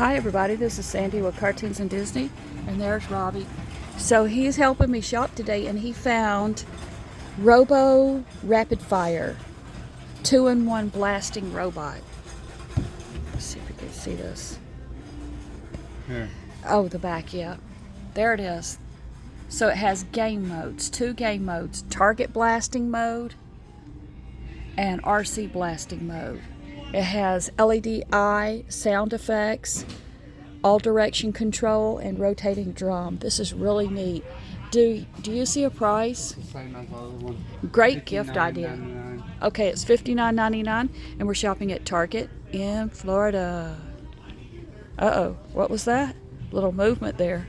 Hi everybody, this is Sandy with Cartoons and Disney, and there's Robbie. So he's helping me shop today, and he found Robo Rapid Fire 2-in-1 blasting robot. Let's see if we can see this. Here. Oh, the back, yeah. There it is. So it has game modes, 2 game modes, target blasting mode and RC blasting mode. It has LED eye, sound effects, all direction control, and rotating drum. This is really neat. Do you see a price? Same as the other one. Great gift idea. $59.99. Okay, it's $59.99, and we're shopping at Target in Florida. Uh-oh, what was that? Little movement there.